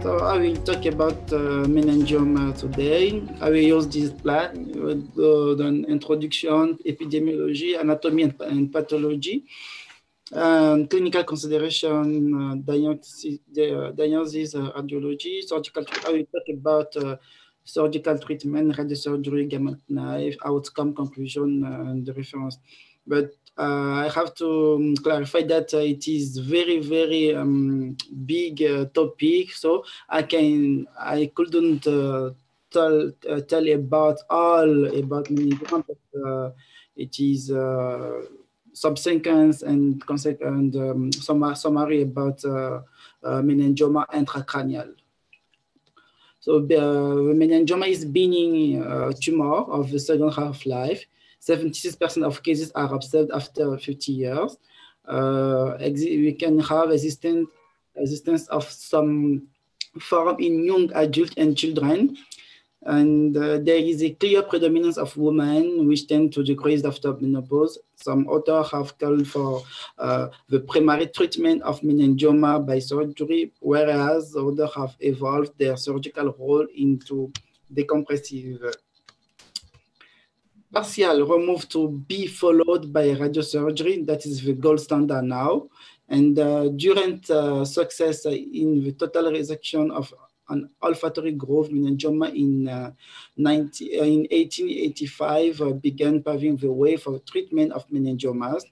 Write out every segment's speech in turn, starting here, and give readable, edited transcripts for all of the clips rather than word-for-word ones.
So I will talk about meningioma today. I will use this plan with an introduction, epidemiology, anatomy and pathology, clinical consideration, diagnosis, radiology, surgical. I will talk about surgical treatment, radiosurgery, gamma knife, outcome, conclusion, and reference. But I have to clarify that it is very big topic, so I couldn't tell about all about meningioma, but it is subsequence and summary about meningioma intracranial. So the meningioma is benign tumor of the second half-life. 76% of cases are observed after 50 years. We can have existence of some form in young adults and children. And there is a clear predominance of women which tend to decrease after menopause. Some authors have called for the primary treatment of meningioma by surgery, whereas others have evolved their surgical role into decompressive. Partial remove to be followed by radiosurgery. That is the gold standard now. And during success in the total resection of an olfactory groove meningioma in 1885 began paving the way for treatment of meningiomas.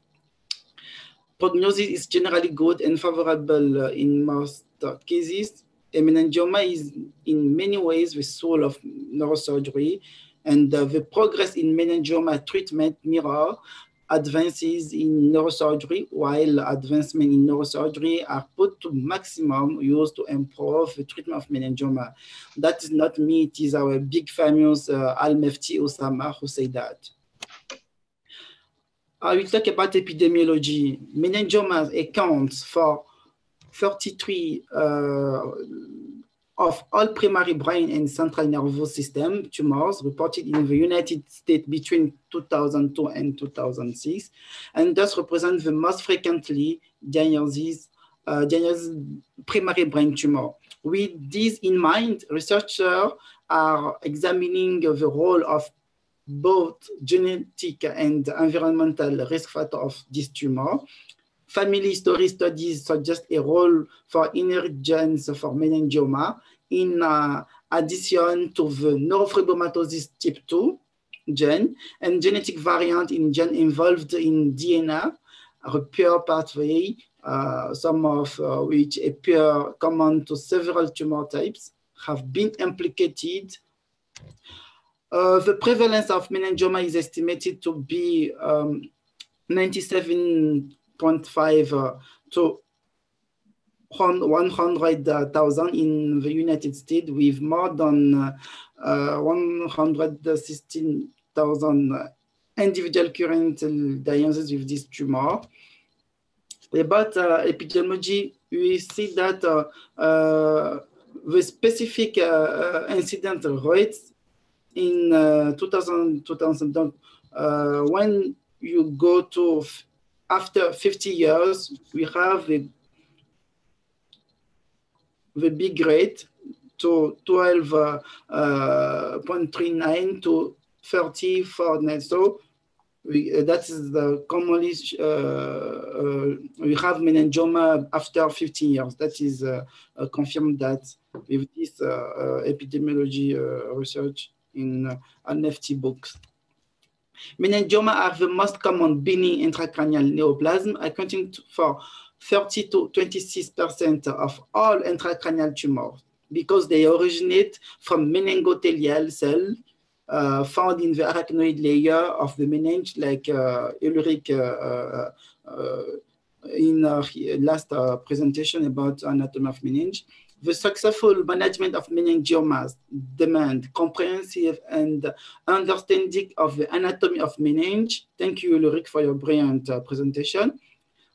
Prognosis is generally good and favorable in most cases. A meningioma is in many ways the soul of neurosurgery, and the progress in meningioma treatment mirror advances in neurosurgery, while advancements in neurosurgery are put to maximum use to improve the treatment of meningioma. That is not me, it is our big famous Al-Mefty Osama who said that. I will talk about epidemiology. Meningioma accounts for 33 of all primary brain and central nervous system tumors reported in the United States between 2002 and 2006, and thus represent the most frequently diagnosed primary brain tumor. With this in mind, researchers are examining the role of both genetic and environmental risk factors of this tumor. Family history studies suggest a role for inheritance for meningioma in addition to the neurofibromatosis type 2 gene and genetic variant in gene involved in DNA repair pathway, some of which appear common to several tumor types, have been implicated. The prevalence of meningioma is estimated to be 97.5 to 100,000 in the United States, with more than 116,000 individual current diagnosis with this tumor. About epidemiology, we see that the specific incident rates in 2000, when you go to after 50 years, we have the big rate to 12.39 to 34. So that is the commonly we have meningioma after 15 years. That is confirmed that with this epidemiology research in NFT books. Meningioma are the most common benign intracranial neoplasm, accounting for 30 to 26% of all intracranial tumors, because they originate from meningothelial cells found in the arachnoid layer of the meninge, like Ulrich in last presentation about anatomy of meninge. The successful management of meningiomas demand comprehensive and understanding of the anatomy of meninge. Thank you, Ulrich, for your brilliant presentation.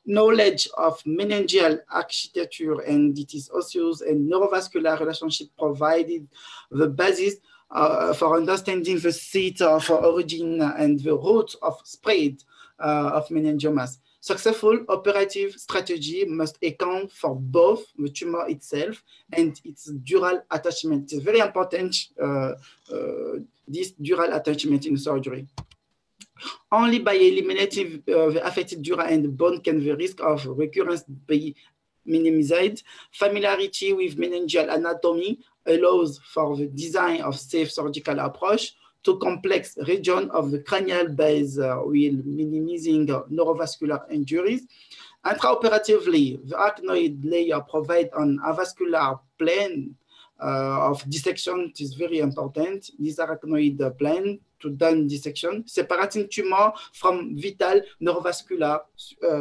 Knowledge of meningeal architecture and its osseous and neurovascular relationship provided the basis for understanding the seat of origin and the route of spread of meningiomas. Successful operative strategy must account for both the tumor itself and its dural attachment. It's very important, this dural attachment in surgery. Only by eliminating the affected dura and bone can the risk of recurrence be minimized. Familiarity with meningeal anatomy allows for the design of safe surgical approach to complex region of the cranial base while minimizing neurovascular injuries. Intraoperatively, the arachnoid layer provides an avascular plane of dissection. It is very important. This arachnoid plane to done dissection, separating tumor from vital neurovascular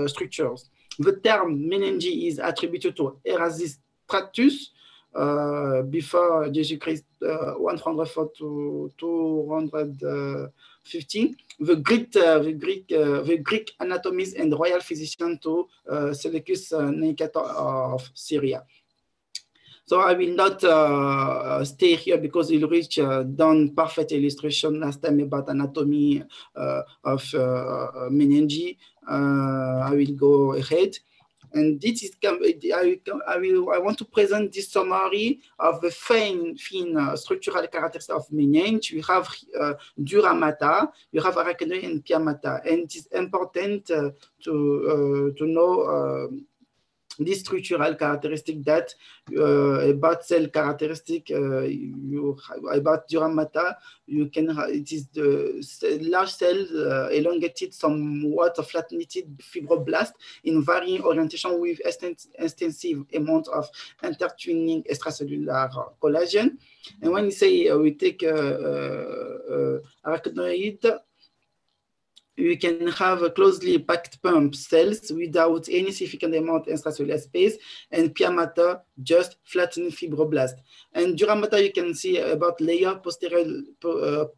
structures. The term meninge is attributed to Erasistratus before Jesus Christ, 104 to 250. The Greek anatomist and royal physician to Seleucus Nicator of Syria. So I will not stay here because Ulrich done perfect illustration last time about anatomy of meninge. I will go ahead. And this is, I want to present this summary of the fine structural characteristics of meninge. We have dura mater, you have arachnoid and pia mater. And it is important to know this structural characteristic that about cell characteristic about dura mater, you can it is the large cell elongated, somewhat flattened fibroblast in varying orientation with extensive amount of intertwining extracellular collagen. And when you say we take arachnoid, you can have closely packed pump cells without any significant amount of extracellular space, and pia mater just flattened fibroblast. And dura mater, you can see about layer posterior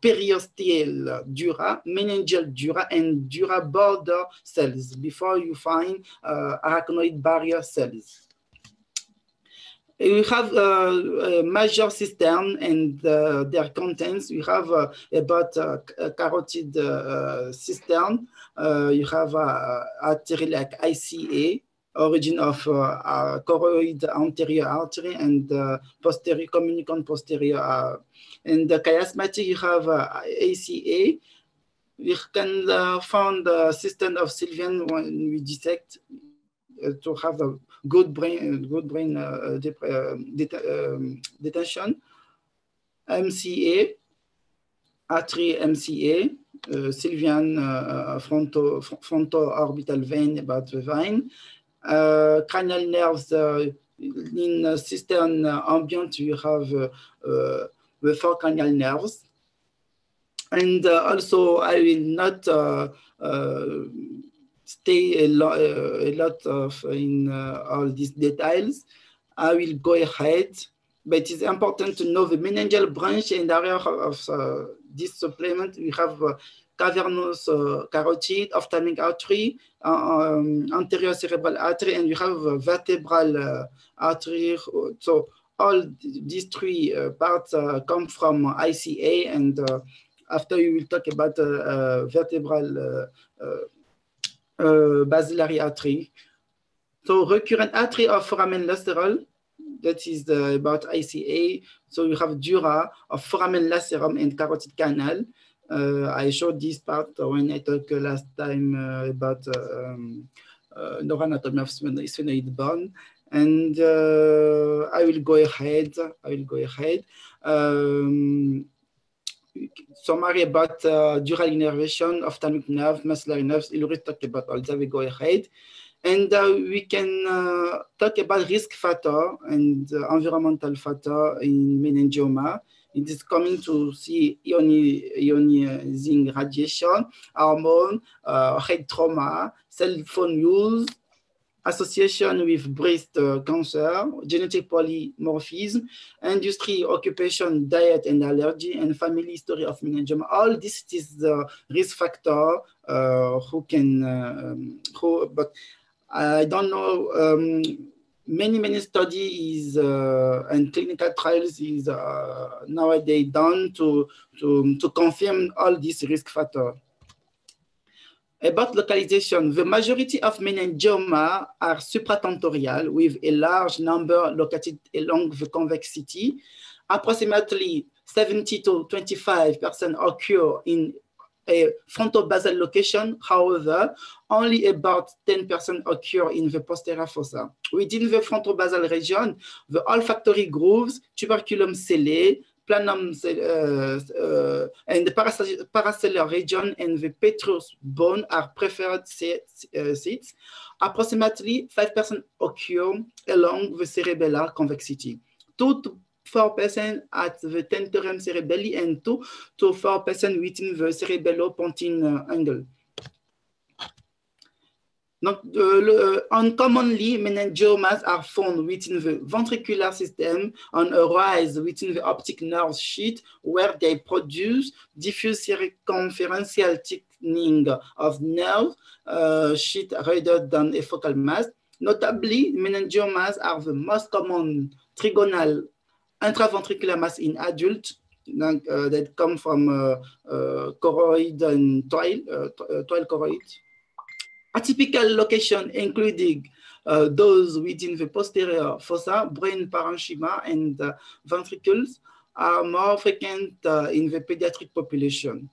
periosteal dura, meningeal dura, and dura border cells before you find arachnoid barrier cells. We have a major cistern and their contents. We have about carotid cistern. You have artery like ICA, origin of choroid anterior artery, and posterior communicant posterior. And the chiasmatic, you have ACA. You can find the cistern of Sylvian when we dissect to have a good brain detention. MCA, artery MCA, Sylvian fronto-orbital vein about the vein. Cranial nerves in cistern ambient, you have the four cranial nerves. And also, I will not stay a lot of in all these details. I will go ahead, but it is important to know the meningeal branch and area of this supplement. We have cavernous carotid, ophthalmic artery, anterior cerebral artery, and you have vertebral artery. So all these three parts come from ICA, and after you will talk about vertebral basilar artery. So recurrent artery of foramen lateral, that is about ICA. So you have dura of foramen lacerum and carotid canal. I showed this part when I talked last time about neuroanatomy of sphenoid bone. And I will go ahead. Summary about dural innervation, ophthalmic nerve, muscular nerves. Ulrich talked about all that. We go ahead. And we can talk about risk factor and environmental factor in meningioma. It is coming to see ionizing radiation, hormone, head trauma, cell phone use, association with breast cancer, genetic polymorphism, industry, occupation, diet and allergy, and family history of meningioma. All this is the risk factor but I don't know, many studies and clinical trials is nowadays done to confirm all these risk factors. About localization, the majority of meningioma are supratentorial with a large number located along the convexity. Approximately 70 to 25% occur in a frontal-basal location. However, only about 10% occur in the posterior fossa. Within the frontal-basal region, the olfactory grooves, tuberculum cellae, planum and the paracellular region and the petrous bone are preferred seats. Approximately 5% occur along the cerebellar convexity. 2 to 4% at the tentorium cerebelli and 2 to 4% within the cerebello-pontine angle. Donc, uncommonly, meningiomas are found within the ventricular system on a rise within the optic nerve sheath where they produce diffuse circumferential thickening of nerve sheath rather than a focal mass. Notably, meningiomas are the most common trigonal intraventricular mass in adults that come from choroid and toile choroid. Atypical location including those within the posterior fossa, brain parenchyma, and ventricles are more frequent in the pediatric population.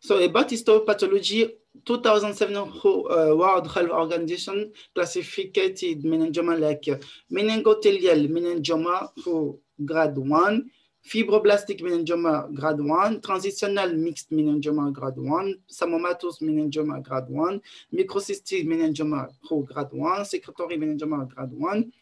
So about histopathology, 2007 World Health Organization classified meningioma like meningothelial meningioma for grade 1, fibroblastic meningioma grade 1, transitional mixed meningioma grade 1, psammomatous meningioma grade 1, microcystic meningioma grade 1, secretory meningioma grade 1,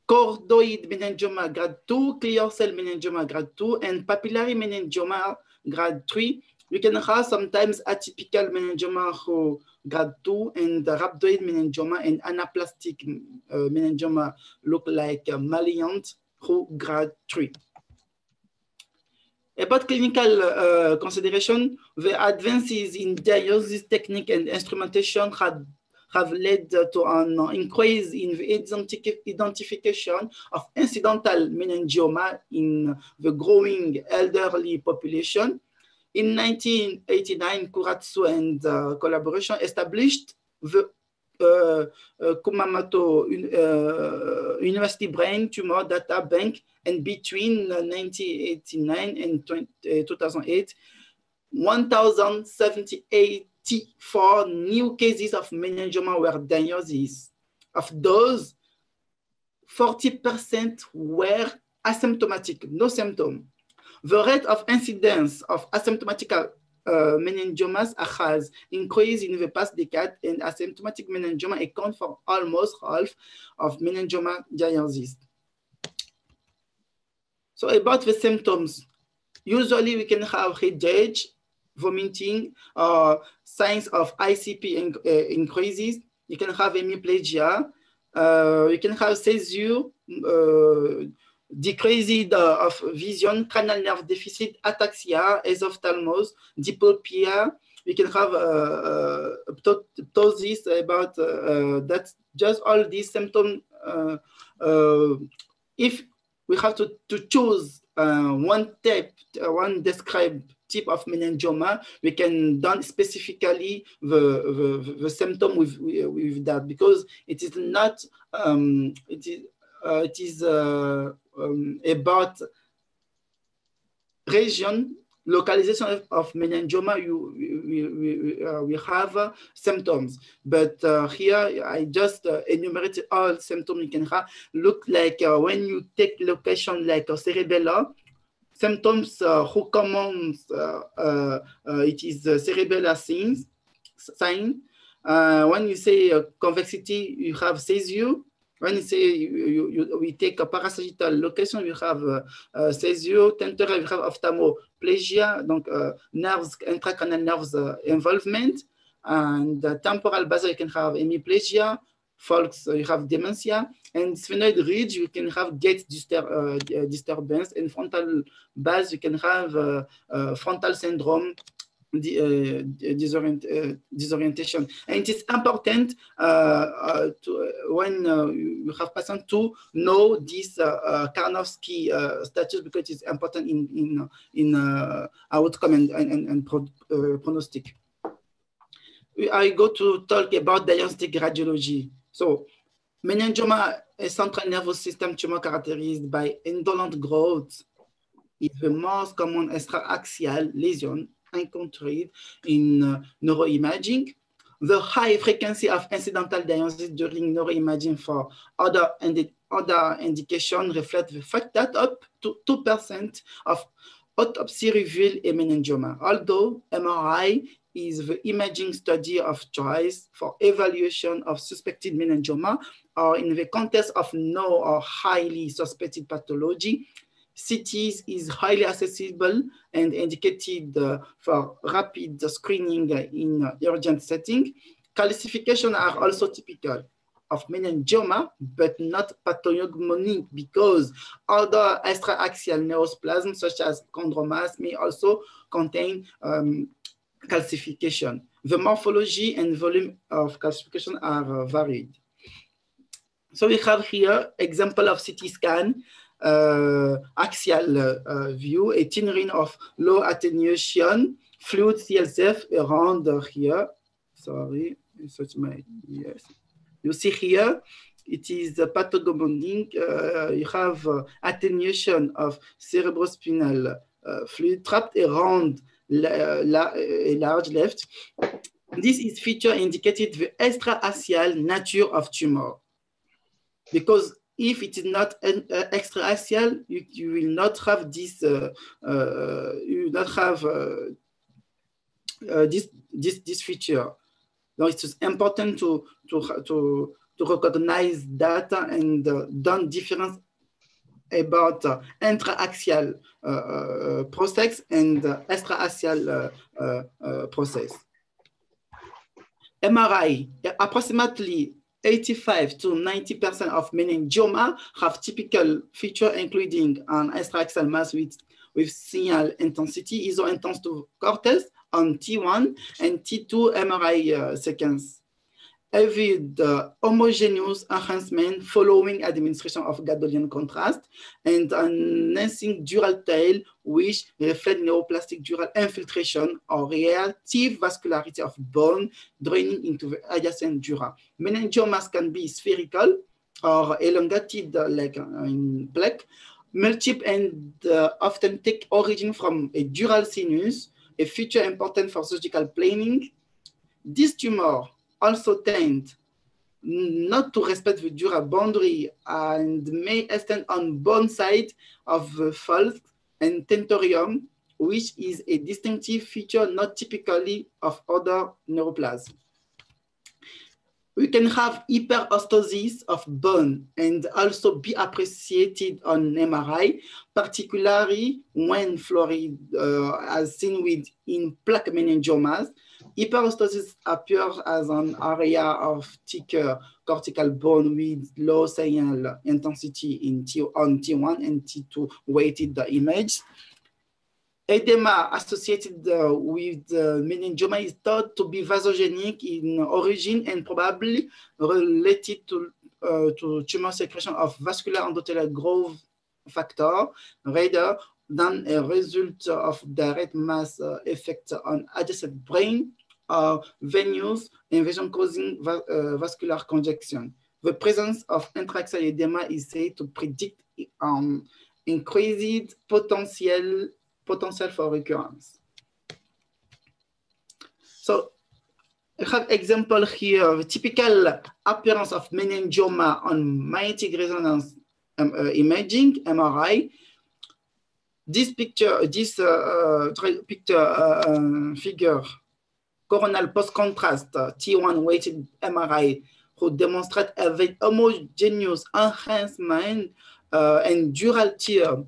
chordoid meningioma grade 2, clear cell meningioma grade 2, and papillary meningioma grade 3. You can have sometimes atypical meningioma grade 2 and rhabdoid meningioma and anaplastic meningioma look like malignant grade 3. About clinical consideration, the advances in diagnosis technique and instrumentation have led to an increase in the identification of incidental meningioma in the growing elderly population. In 1989, Kuratsu and collaboration established the Kumamoto University Brain Tumor Data Bank, and between 1989 and 2008, 1,074 new cases of meningioma were diagnosed. Of those, 40% were asymptomatic, no symptom. The rate of incidence of asymptomatic meningiomas has increased in the past decade, and asymptomatic meningioma account for almost half of meningioma diagnoses. So about the symptoms, usually we can have headache, vomiting, signs of ICP increases. You can have hemiplegia. You can have seizure, decrease of vision, cranial nerve deficit, ataxia, esophthalmos, diplopia. We can have ptosis about that. Just all these symptoms. If we have to choose one described type of meningioma, we can done specifically the symptom with that, because it is not it is about region localization of meningioma. We have symptoms, but here I just enumerated all symptoms you can have. Look like when you take location like cerebellar, symptoms who common it is cerebellar sign. When you say convexity, you have seizure. When you say we take a parasagittal location, we have seizure. Temporary, we have ophthalmoplegia, donc nerves, intracranial nerves involvement. And temporal basal, you can have hemiplegia. Folks, you have dementia. And sphenoid ridge, you can have gait disturbance. And frontal base, you can have frontal syndrome. disorientation. And it is important when you have patient to know this Karnofsky status, because it's important in outcome and prognostic. I go to talk about diagnostic radiology. So meningioma, a central nervous system tumor characterized by indolent growth, is the most common extraaxial lesion encountered in neuroimaging. The high frequency of incidental diagnosis during neuroimaging for other indications reflect the fact that up to 2% of autopsy reveal a meningioma, although MRI is the imaging study of choice for evaluation of suspected meningioma, or in the context of no or highly suspected pathology. CT is highly accessible and indicated for rapid screening in urgent setting. Calcifications are also typical of meningioma, but not pathognomonic, because other extraaxial neoplasms, such as chondromas, may also contain calcification. The morphology and volume of calcification are varied. So we have here example of CT scan, axial view, a thin ring of low attenuation, fluid CSF around here. Sorry, yes. You see here, it is the pathognomonic. You have attenuation of cerebrospinal fluid trapped around a large left. This is feature indicated the extraaxial nature of tumor, because if it is not extraaxial, you will not have this. You will not have this feature. So it is important to recognize data and don't difference about intraaxial process and extraaxial process. MRI, approximately 85 to 90% of meningioma have typical feature, including an extraaxial mass with signal intensity, isointense to cortex on T1 and T2 MRI sequence. With homogeneous enhancement following administration of gadolinium contrast and enhancing dural tail, which reflect neoplastic dural infiltration or reactive vascularity of bone draining into the adjacent dura. Meningiomas can be spherical or elongated like in plaque, multiple and often take origin from a dural sinus, a feature important for surgical planning. This tumor also tend not to respect the dural boundary and may extend on bone side of the falx and tentorium, which is a distinctive feature not typically of other neuroplasms. We can have hyperostosis of bone and also be appreciated on MRI, particularly when fluoride as seen in plaque meningiomas. Hyperostosis appears as an area of thicker cortical bone with low signal intensity on T1 and T2 weighted the image. Edema associated with meningioma is thought to be vasogenic in origin and probably related to tumor secretion of vascular endothelial growth factor rather than a result of direct mass effect on adjacent brain or venous invasion causing vascular congestion. The presence of intraaxial edema is said to predict increased potential for recurrence. So I have example here, the typical appearance of meningioma on magnetic resonance imaging, MRI. This picture, figure, coronal post-contrast T1 weighted MRI, who demonstrate a very homogeneous enhancement and dural tear.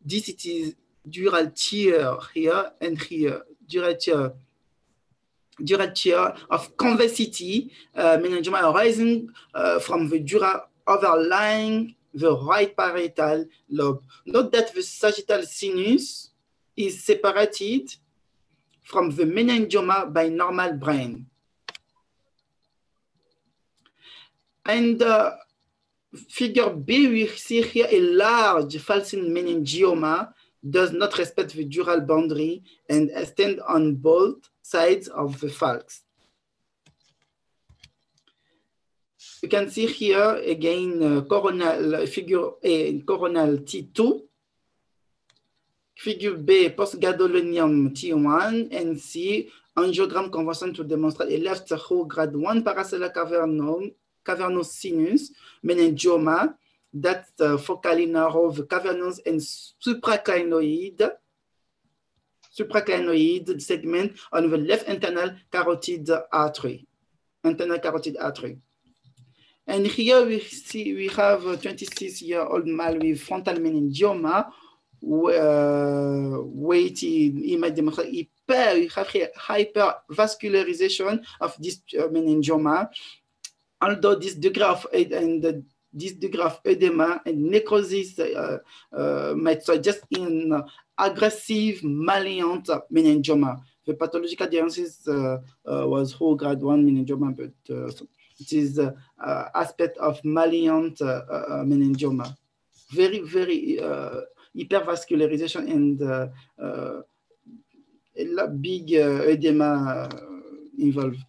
This it is dural tear here and here, dural tear of convexity, meningioma arising from the dura overlying the right parietal lobe. Note that the sagittal sinus is separated from the meningioma by normal brain. And figure B, we see here a large falcine meningioma does not respect the dural boundary and extend on both sides of the falx. You can see here again coronal figure A, coronal T2, figure B, postgadolinium T1, and C, angiogram convention to demonstrate a left whole grade 1 paracellular cavernous sinus meningioma that focally narrow the cavernous and supraclinoid segment on the left internal carotid artery. And here we have a 26-year-old male with frontal meningioma, weighted image demonstrate hypervascularization of this meningioma. Although this degree of edema and necrosis might suggest in aggressive malignant meningioma. The pathological diagnosis was whole grade 1 meningioma, but it is aspect of malignant meningioma. Very, very hypervascularization and a big edema involved.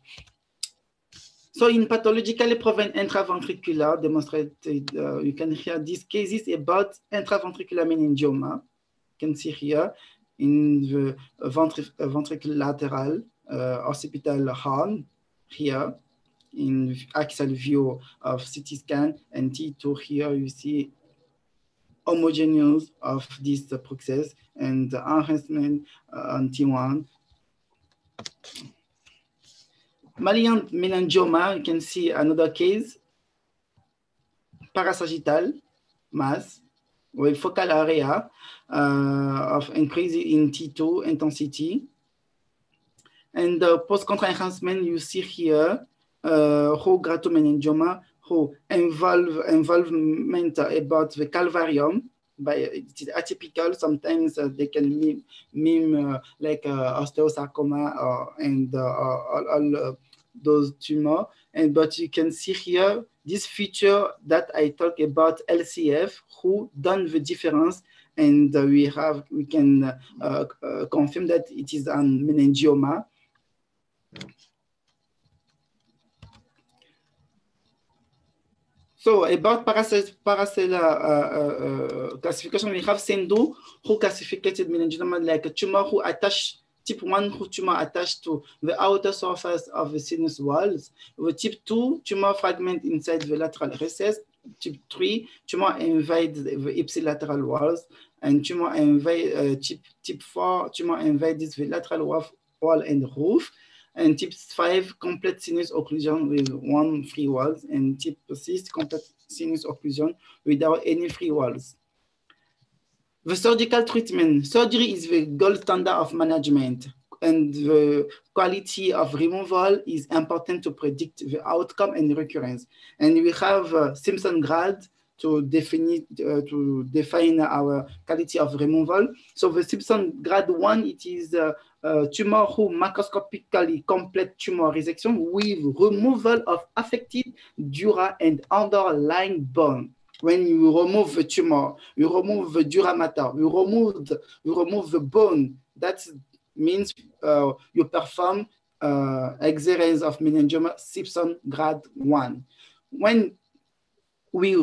So in pathologically proven intraventricular demonstrated, you can hear these cases about intraventricular meningioma. You can see here in the ventricle lateral occipital horn, here in axial view of CT scan, and T2 here you see homogeneous of this process and enhancement on T1. Malignant meningioma, you can see another case, parasagittal mass with focal area of increase in T2 intensity. And post-contra enhancement, you see here, whole gratomeningioma, who involvement about the calvarium. It is atypical. Sometimes they can mime like osteosarcoma and all those tumors. But you can see here this feature that I talk about LCF, who done the difference, and we can confirm that it is an meningioma. So about paracellular classification, we have SENDO, who classified meningioma like a tumor who attached, type 1 who tumor attached to the outer surface of the sinus walls. The type 2 tumor fragment inside the lateral recess. Type 3 tumor invade the ipsilateral walls, and tumor invade type 4 tumor invades the lateral wall and roof. And type 5, complete sinus occlusion with 1 free walls, and type 6, complete sinus occlusion without any free walls. The surgical treatment. Surgery is the gold standard of management, and the quality of removal is important to predict the outcome and recurrence. And we have Simpson grade to define our quality of removal. So the Simpson grade 1, it is tumor who macroscopically complete tumor resection with removal of affected dura and underlying bone. When you remove the tumor, you remove the dura mater, you remove the bone. That means you perform exercise of meningioma Simpson grade 1. When we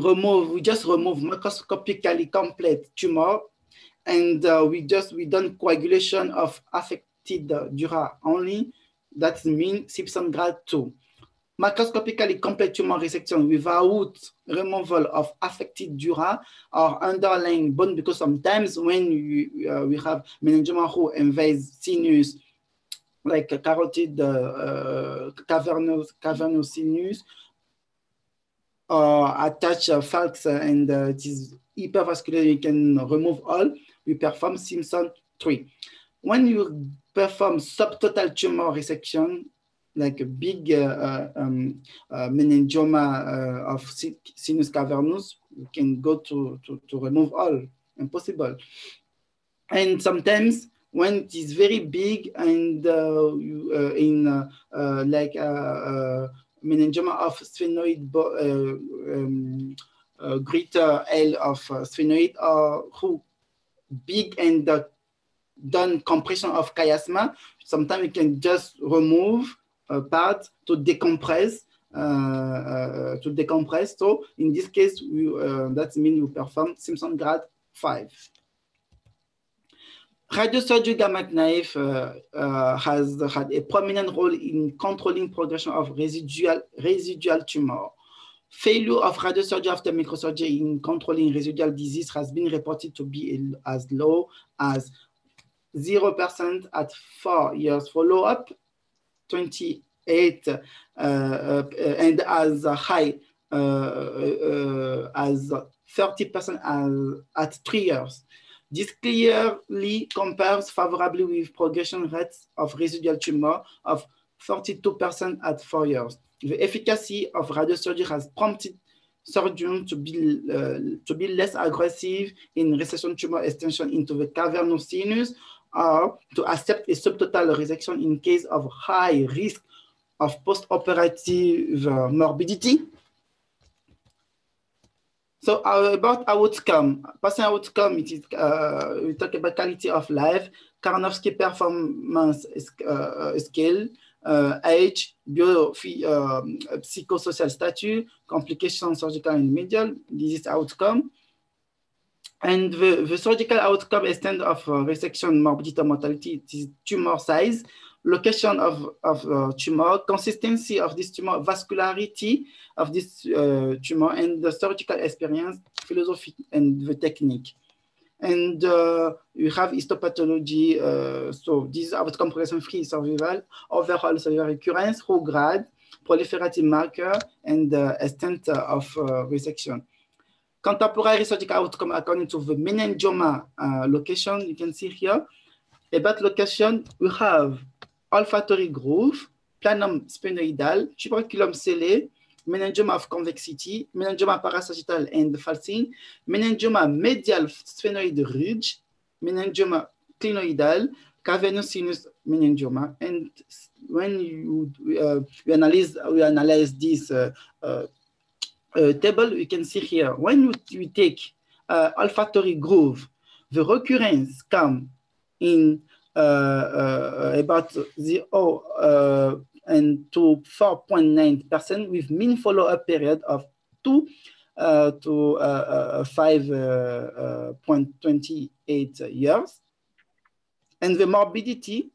just remove macroscopically complete tumor, and we done coagulation of affected dura only. That means Simpson grade 2. Macroscopically complete tumor resection without removal of affected dura or underlying bone, because sometimes when we have meningioma who invades sinus, like a carotid cavernous sinus, attach falx, and it is hypervascular, you can remove all. We perform Simpson 3. When you perform subtotal tumor resection, like a big meningioma of sinus cavernous, you can go to remove all, impossible. And sometimes when it is very big and meningioma of sphenoid, greater L of sphenoid, who big and done compression of chiasma. Sometimes you can just remove a part to decompress. So in this case, that means you perform Simpson grade 5. Radiosurgery gamma knife has had a prominent role in controlling progression of residual tumor. Failure of radiosurgery after microsurgery in controlling residual disease has been reported to be as low as 0% at 4 years follow-up, 28, and as high as 30% at 3 years. This clearly compares favorably with progression rates of residual tumor of 42% at 4 years. The efficacy of radiosurgery has prompted surgeons to be less aggressive in recession tumor extension into the cavernous sinus, or to accept a subtotal resection in case of high risk of post-operative morbidity. So about outcome, patient outcome, it is, we talk about quality of life, Karnofsky performance scale, age, psychosocial status, complications, surgical and medial, disease outcome. And the surgical outcome extent of resection, morbidity, mortality, it is tumor size, location of tumor, consistency of this tumor, vascularity of this tumor, and the surgical experience, philosophy, and the technique. And you have histopathology, so these outcome progression-free survival, overall cellular recurrence, whole grade, proliferative marker, and extent of resection. Contemporary surgical outcome according to the meningioma location, you can see here. About location, we have olfactory groove, planum sphenoidal, tuberculum scellé, meningioma of convexity, meningioma parasagittal and falcine, meningioma medial sphenoid ridge, meningioma clinoidal, cavernous sinus meningioma. And when we analyze this table, we can see here, when we take olfactory groove, the recurrence come in about 0 and to 4.9% with mean follow-up period of 2 to 5.28 years. And the morbidity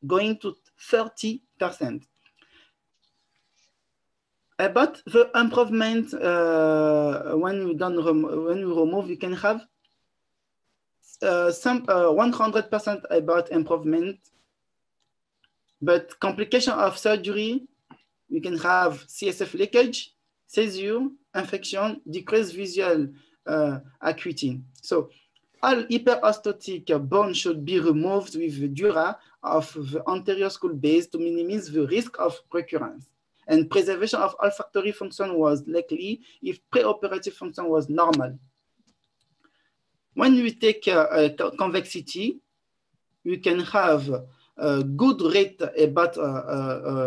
going to 30%. But the improvement, when we remove, you can have some 100% about improvement. But complication of surgery, we can have CSF leakage, seizure, infection, decreased visual acuity. So all hyperostotic bone should be removed with the dura of the anterior skull base to minimize the risk of recurrence. And preservation of olfactory function was likely if preoperative function was normal. When we take convexity, we can have a good rate about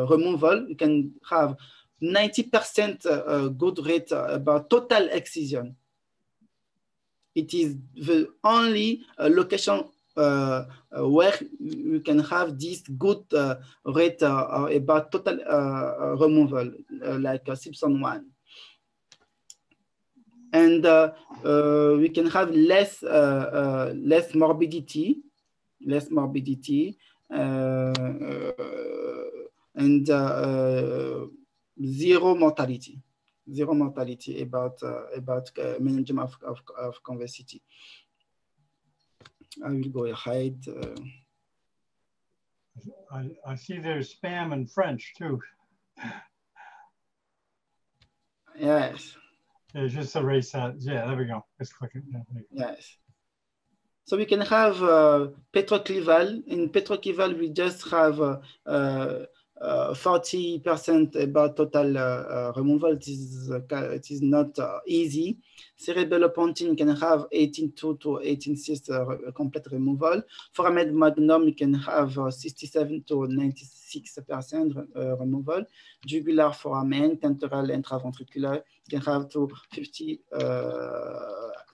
removal. You can have 90% good rate about total excision. It is the only location where you can have this good rate about total removal, like Simpson 1. And we can have less morbidity, and zero mortality about meningioma of convexity. I will go ahead. I see there's spam in French too. Yes. Yeah, just erase that. Yeah, there we go. Let's click it. Yeah, yes. So we can have petroclival. In petroclival, we just have 40% about total removal. It is not easy. Cerebellopontine can have 18.2 to 18.6 complete removal. Foramen magnum can have 67 to 96% removal. Jugular foramen, temporal intraventricular can have to 50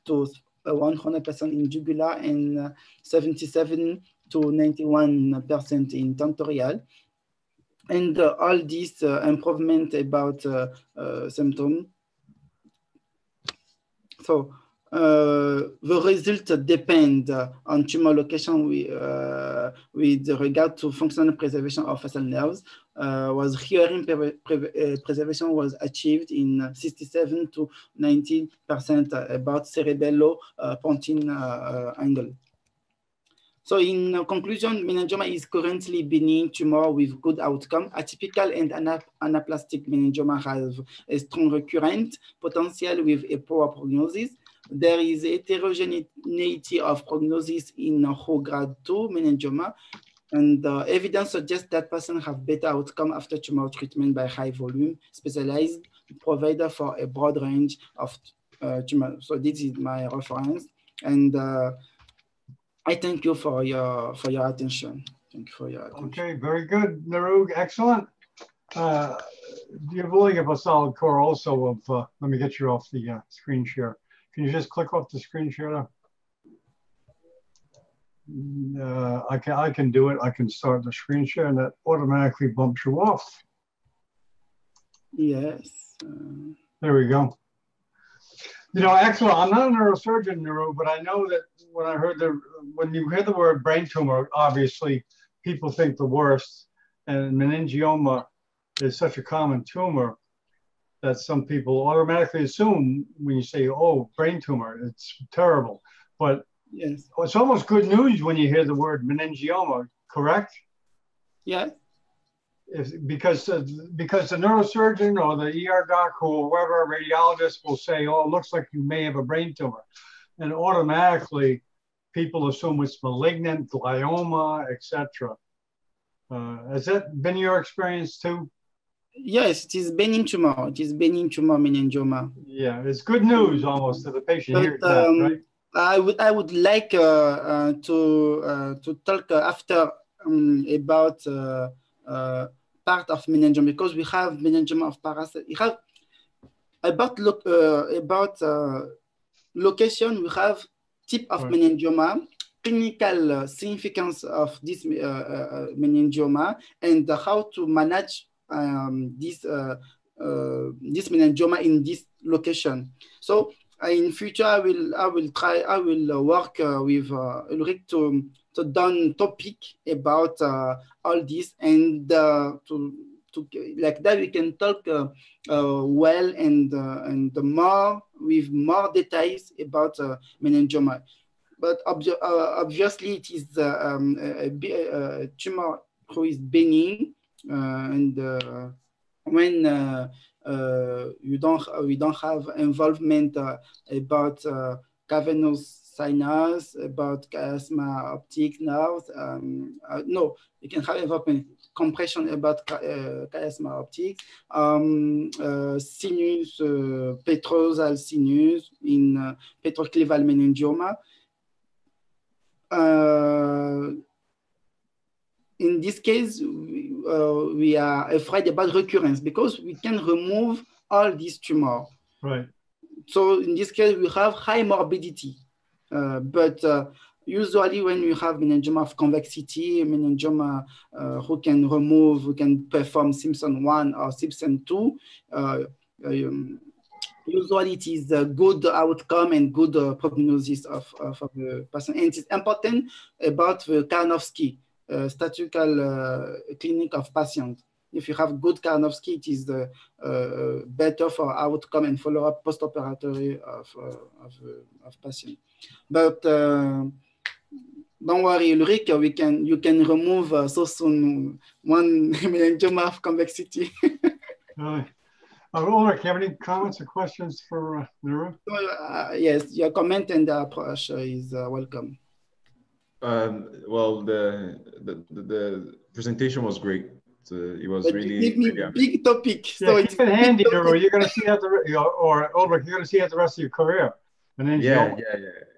to 100% in jugular and 77 to 91% in tentorial. And all this improvement about symptom. So the result depend on tumor location with regard to functional preservation of facial nerves. Was hearing preservation was achieved in 67 to 90% about cerebellopontine angle. So in conclusion, meningioma is currently benign tumor with good outcome. Atypical and anaplastic meningioma have a strong recurrent potential with a poor prognosis. There is heterogeneity of prognosis in whole grade 2 meningioma, and evidence suggests that patients have better outcome after tumor treatment by high volume specialized provider for a broad range of tumors. So this is my reference, and I thank you for your attention. Thank you for your attention. Okay, very good, Narug, excellent. You're willing of a solid core also of, let me get you off the screen share. Can you just click off the screen share? I can do it. I can start the screen share and that automatically bumps you off. Yes. There we go. You know, excellent. I'm not a neurosurgeon, Naru, but I know that when you hear the word brain tumor, obviously people think the worst. And meningioma is such a common tumor that some people automatically assume when you say, oh, brain tumor, it's terrible. But yes, it's almost good news when you hear the word meningioma, correct? Yeah. Because the neurosurgeon or the ER doc or whoever, radiologist will say, oh, it looks like you may have a brain tumor. And automatically people assume it's malignant, glioma, etc. Has that been your experience too? Yes, it is benign tumor. It is benign tumor meningioma. Yeah, it's good news almost to the patient. But, hears that, right? I would like to talk after about part of meningioma, because we have meningioma of parasite. We have about location. We have type of meningioma, clinical significance of this meningioma, and how to manage this meningioma in this location. So in future, I will work with Ulrich to done topic about all this, and to like that we can talk well and more with more details about meningioma. But obviously it is a tumor who is benign, and when we don't have involvement about cavernous sinus, about chiasma optic nerves. No, you can have involvement compression about chiasma optic, sinus, petrosal sinus in petroclival meningioma. In this case, we are afraid about recurrence because we can remove all these tumors. Right. So in this case, we have high morbidity. But usually when you have meningioma of convexity, meningioma who can perform Simpson 1 or Simpson 2, usually it is a good outcome and good prognosis of the patient. And it is important about the Karnofsky statistical clinic of patients. If you have good Karnofsky, it is better for outcome and follow-up post-operatory of patient. But don't worry, Ulrich, you can remove so soon one meningioma of convexity. Really? Ulrich, do you have any comments or questions for Naru? Yes, your comment and the approach is welcome. Well, the presentation was great. It was but really, you give me really big topic. Yeah, So keep it handy, Nero. You're going to see that, or Ulrich, you're going to see that the rest of your career. And then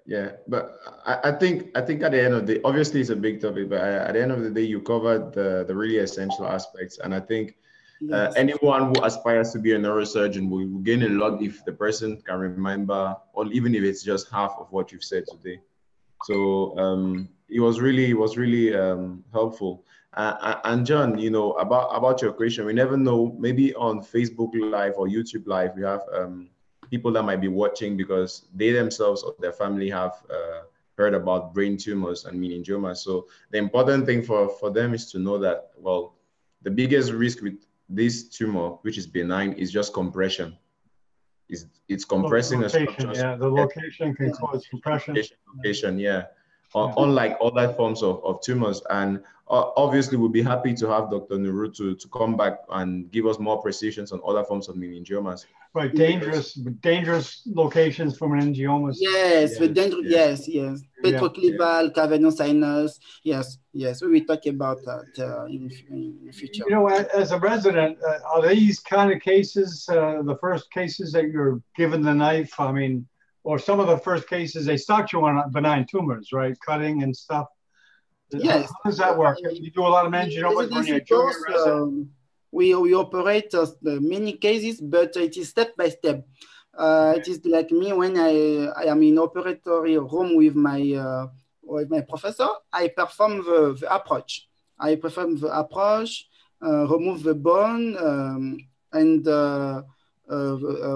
yeah. But I think at the end of the day, obviously it's a big topic, but at the end of the day, you covered the really essential aspects. And I think anyone who aspires to be a neurosurgeon will gain a lot if the person can remember, or even if it's just half of what you've said today. So it was really helpful. And John, you know, about your question, we never know. Maybe on Facebook Live or YouTube Live, we have people that might be watching because they themselves or their family have heard about brain tumors and meningiomas. So the important thing for them is to know that, well, the biggest risk with this tumor, which is benign, is just compression. It's compressing a structure. Yeah, the location can cause compression. Location, yeah. Unlike other forms of tumors. And obviously, we'll be happy to have Dr. Nuru to come back and give us more precisions on other forms of meningiomas. Right, dangerous locations for meningiomas. Yes, yes. Petroclival, cavernous sinus. Yes. We will talk about that in the future. You know, as a resident, are these kind of cases the first cases that you're given the knife? I mean, or some of the first cases they start you on benign tumors, right? Cutting and stuff. Yes. How does that work? You do a lot of meningiomas when you're a junior resident? We operate many cases, but it is step by step. It is like me when I am in operatory room with my professor. I perform the approach. I perform the approach, remove the bone, and the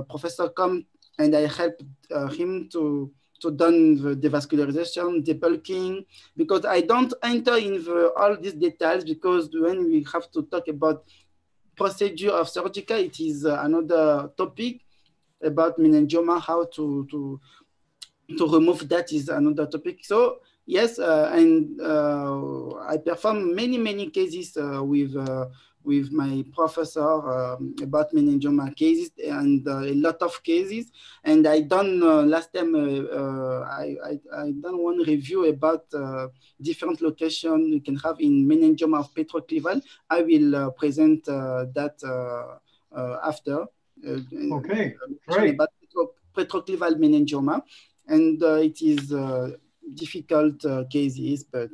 professor come and I help him to done the devascularization, debulking, because I don't enter in all these details because when we have to talk about procedure of surgical, it is another topic about meningioma, how to remove that is another topic. So yes, and I perform many cases with my professor about meningioma cases and a lot of cases. And I done last time I done one review about different locations you can have in meningioma of petroclival. I will present that after. Okay, great. About petroclival meningioma, and it is difficult cases, but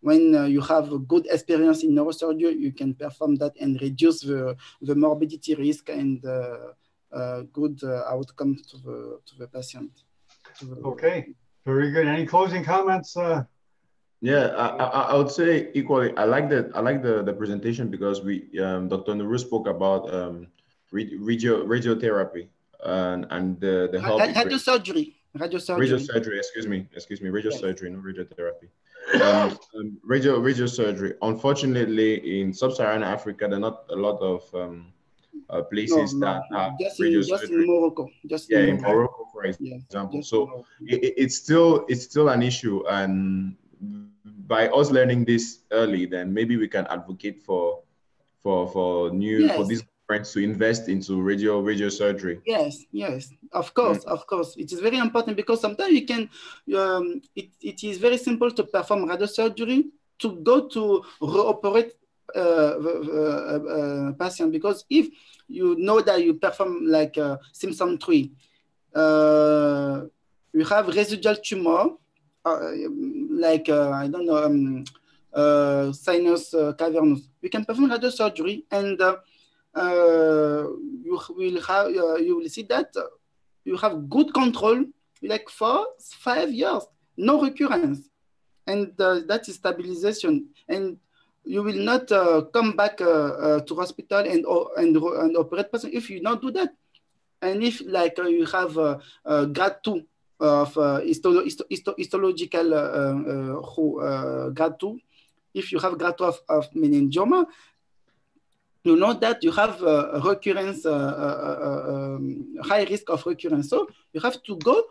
when you have a good experience in neurosurgery, you can perform that and reduce the morbidity risk and good outcome to the patient. Okay, very good. Any closing comments? Yeah, I would say equally. I like the presentation because Dr. Nuru spoke about radiotherapy and the help. Radiosurgery. Excuse me. Radiosurgery, not radiotherapy. Radiosurgery. Unfortunately, in sub-Saharan Africa, there are not a lot of places that have radiosurgery. Just in Morocco. In Morocco, for example. So it's still an issue, and by us learning this early, then maybe we can advocate for these friends to invest into radiosurgery. Yes, of course. It is very important because sometimes you can, it is very simple to perform radiosurgery to go to reoperate patient, because if you know that you perform like Simpson tree, you have residual tumor, like I don't know, sinus cavernous. We can perform radiosurgery and you will see that you have good control, like 4-5 years, no recurrence, and that is stabilization. And you will not come back to hospital and operate person if you don't do that. And if like you have grade 2 of histological grade 2, if you have grade 2 of meningioma, you know that you have recurrence, high risk of recurrence. So you have to go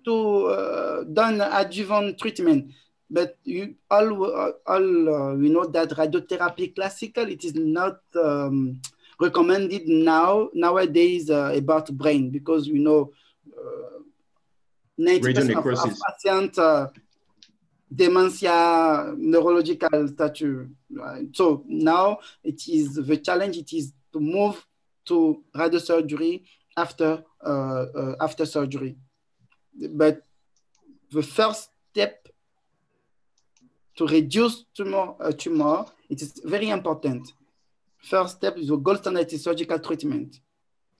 to done adjuvant treatment. But we know that radiotherapy classical, it is not recommended nowadays about brain, because we know 90% of patients dementia, neurological stature. So now the challenge is to move to radiosurgery after surgery. But the first step to reduce tumor, it is very important. First step is the gold standard is surgical treatment.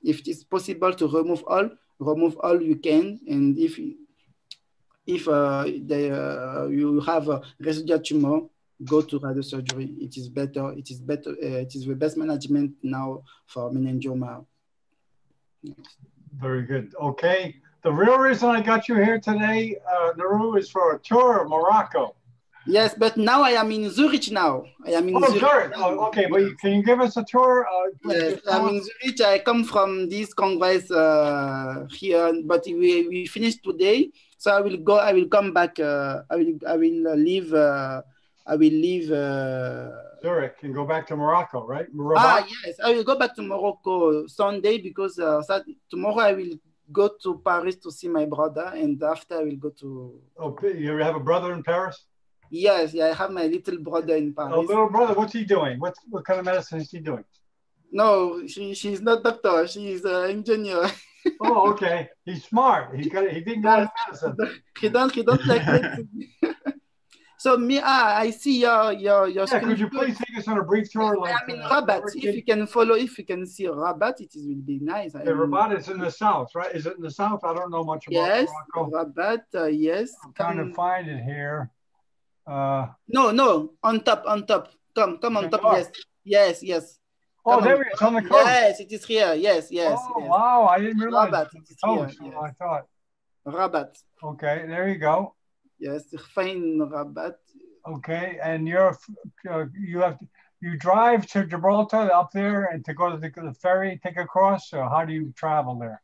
If it is possible to remove all you can, and if you have a residual tumor, go to radiosurgery. It is better. It is the best management now for meningioma. Very good. Okay. The real reason I got you here today, Naru, is for a tour of Morocco. Yes, but now I am in Zurich now. I am in Zurich. Oh, okay, but can you give us a tour? Yes, I'm in Zurich. I come from this congress here, but we finished today. So I will come back. I will leave Zurich and go back to Morocco, right? Yes, I will go back to Morocco Sunday because tomorrow I will go to Paris to see my brother, and after I will go to. Oh, you have a brother in Paris? Yes, yeah, I have my little brother in Paris. Oh, little brother, what's he doing? What kind of medicine is he doing? No, she's not doctor. She's an engineer. Oh, okay. He's smart. He didn't go to medicine. He don't like medicine. So I see your yeah, could you please take us on a brief tour? Like I'm in Rabat. If you can follow, if you can see Rabat, it will be nice. Yeah, Rabat is in the south, right? Is it in the south? I don't know much about Morocco. Rabat, yes. I'm trying to find it here. No, on top. Come on top. Yes. Oh, there it is on the coast. Yes, it is here. Yes. Oh, wow, I didn't realize. Rabat, it is here. Yes. I thought. Rabat. Okay, there you go. Yes, fine Rabat. Okay, and you drive to Gibraltar up there and to go to the ferry, take across, or how do you travel there?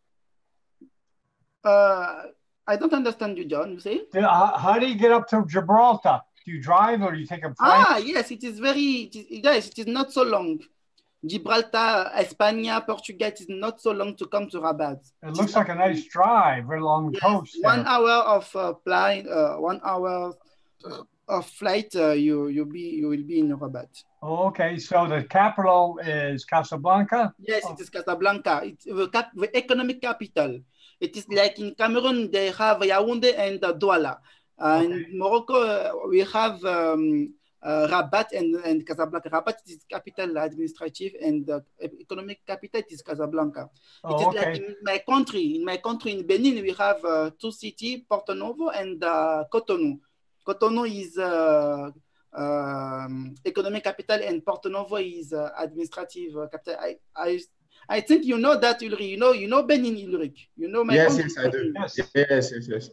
I don't understand you, John. You say? How do you get up to Gibraltar? Do you drive or do you take a plane? Yes, it is it is not so long. Gibraltar, España, Portugal, it is not so long to come to Rabat. It looks like a nice drive right along the coast. 1 hour of flight, 1 hour of flight, you will be in Rabat. Oh, okay, so the capital is Casablanca? Yes, it is Casablanca. It's the economic capital. It is like in Cameroon, they have Yaoundé and Douala. In Morocco, we have Rabat and Casablanca. Rabat is capital administrative, and the economic capital is Casablanca. It is like in my country in Benin, we have 2 cities, Porto Novo and Cotonou. Cotonou is economic capital, and Porto Novo is administrative capital. I think you know that, Ulrich. You know Benin, Ulrich. You know my country. Yes, I do. Yes.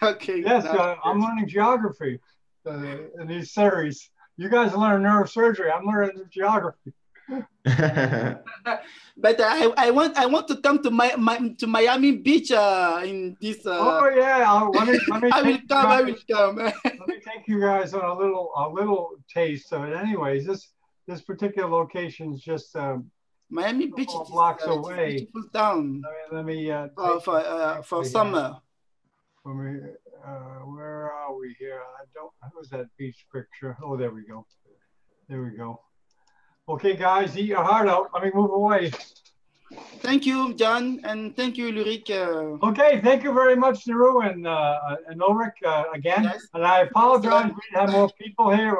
Okay. Yes, I'm learning geography in these series. You guys learn neurosurgery. I'm learning geography. But I want to come to Miami Beach in this. Oh yeah, let me I will come. Let me take you guys on a little taste of it. Anyways, this particular location is just Miami Beach. Blocks away. It's a beautiful town. Let me for summer. Where are we here? Who's that beach picture? Oh, there we go. Okay, guys, eat your heart out. Let me move away. Thank you, John, and thank you, Ulrich. Okay, thank you very much, Naru and Ulrich again. Yes. And I apologize, we didn't have more people here.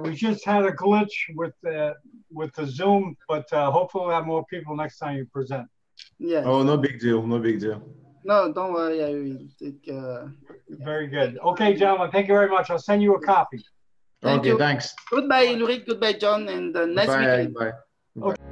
We just had a glitch with the Zoom, but hopefully we'll have more people next time you present. Yeah. Oh, no big deal. No, don't worry. I will take. Very good. Okay, gentlemen, thank you very much. I'll send you a copy. Okay, thanks. Goodbye, Ulrich. Goodbye, John, and nice weekend. Bye. Okay.